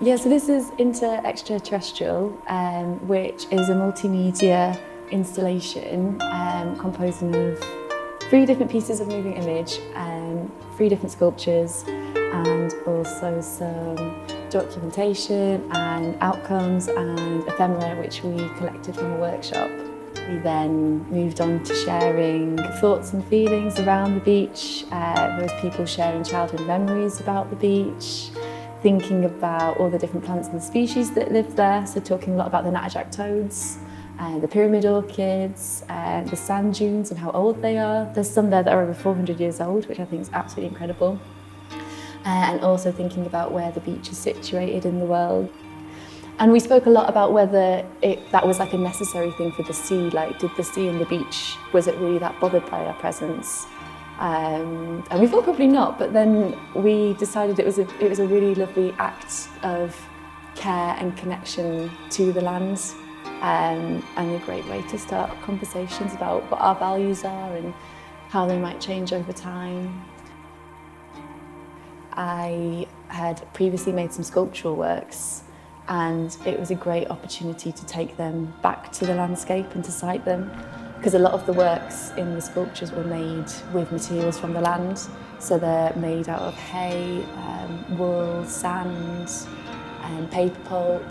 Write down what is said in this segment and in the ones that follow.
Yeah, so this is Terrestrial, which is a multimedia installation composing of 3 different pieces of moving image, 3 different sculptures, and also some documentation and outcomes and ephemera which we collected from a workshop. We then moved on to sharing thoughts and feelings around the beach. There was people sharing childhood memories about the beach, thinking about all the different plants and species that live there, so talking a lot about the natterjack toads, the pyramid orchids, the sand dunes and how old they are. There's some there that are over 400 years old, which I think is absolutely incredible. And also thinking about where the beach is situated in the world. And we spoke a lot about whether that was like a necessary thing for the sea, like did the sea and the beach, was it really that bothered by our presence? And we thought probably not, but then we decided it was a really lovely act of care and connection to the land, and a great way to start conversations about what our values are and how they might change over time. I had previously made some sculptural works, and it was a great opportunity to take them back to the landscape and to site them, because a lot of the works in the sculptures were made with materials from the land. So they're made out of hay, wool, sand, and paper pulp,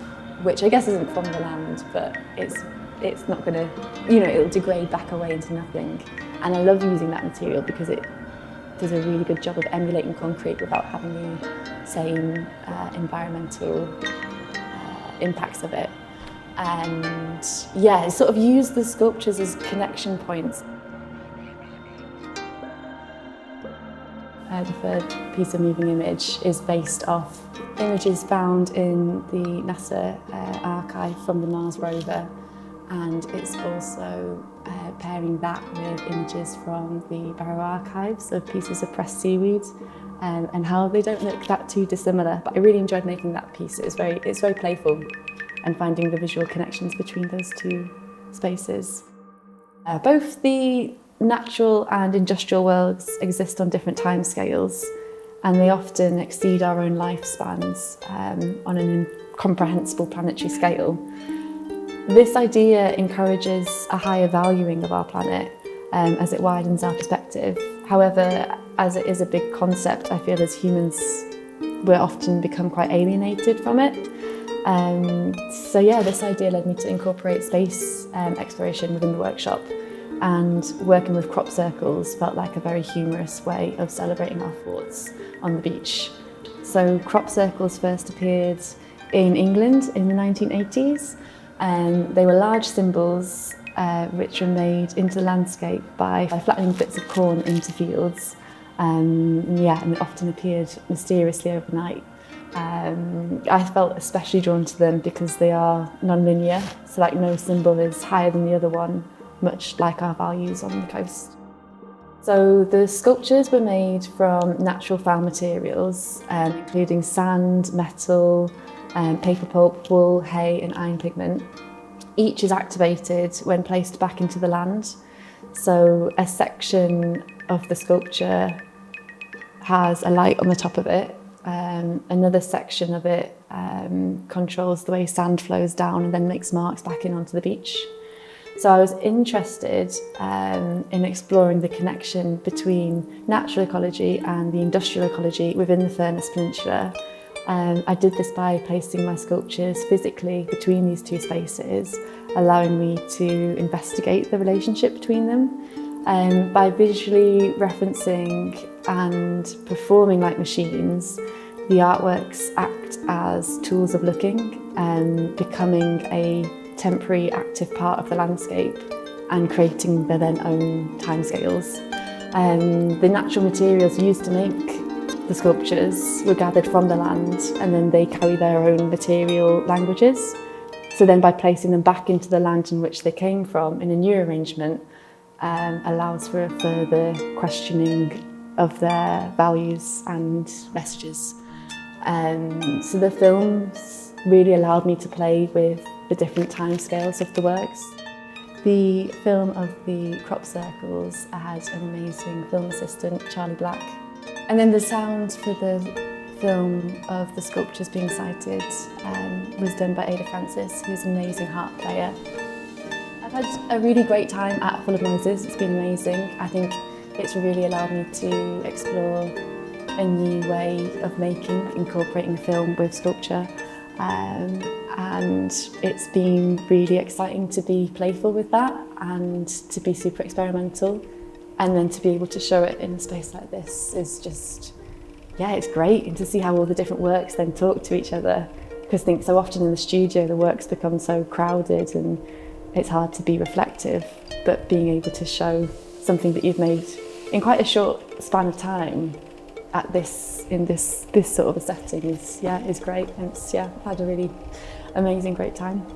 which I guess isn't from the land, but it's not going to, it'll degrade back away into nothing. And I love using that material because it does a really good job of emulating concrete without having the same environmental impacts of it. And yeah, sort of use the sculptures as connection points. The third piece of moving image is based off images found in the NASA archive from the Mars rover, and it's also pairing that with images from the Barrow archives of pieces of pressed seaweed, and how they don't look that too dissimilar. But I really enjoyed making that piece. It's very playful, and finding the visual connections between those 2 spaces. Both the natural and industrial worlds exist on different timescales, and they often exceed our own lifespans on an incomprehensible planetary scale. This idea encourages a higher valuing of our planet as it widens our perspective. However, as it is a big concept, I feel as humans we're often become quite alienated from it. So yeah, this idea led me to incorporate space exploration within the workshop, and working with crop circles felt like a very humorous way of celebrating our thoughts on the beach. So crop circles first appeared in England in the 1980s. They were large symbols which were made into the landscape by flattening bits of corn into fields. And it often appeared mysteriously overnight. I felt especially drawn to them because they are non-linear, so like no symbol is higher than the other one, much like our values on the coast. So the sculptures were made from natural found materials, including sand, metal, paper pulp, wool, hay and iron pigment. Each is activated when placed back into the land. So a section of the sculpture has a light on the top of it. Another section of it controls the way sand flows down and then makes marks back in onto the beach. So I was interested in exploring the connection between natural ecology and the industrial ecology within the Furness Peninsula. I did this by placing my sculptures physically between these 2 spaces, allowing me to investigate the relationship between them. By visually referencing and performing like machines, the artworks act as tools of looking and becoming a temporary active part of the landscape and creating their then own timescales. The natural materials used to make the sculptures were gathered from the land, and then they carry their own material languages. So then by placing them back into the land in which they came from in a new arrangement, allows for a further questioning of their values and messages. So the films really allowed me to play with the different timescales of the works. The film of the crop circles had an amazing film assistant, Charlie Black. And then the sound for the film of the sculptures being sighted was done by Ada Francis, who's an amazing harp player. I've had a really great time at Full of Noises. It's been amazing. I think it's really allowed me to explore a new way of incorporating film with sculpture. And it's been really exciting to be playful with that and to be super experimental, and then to be able to show it in a space like this is just, yeah, it's great. And to see how all the different works then talk to each other, because I think so often in the studio the works become so crowded and it's hard to be reflective, but being able to show something that you've made in quite a short span of time in this sort of a setting is great. And I've had a really amazing, great time.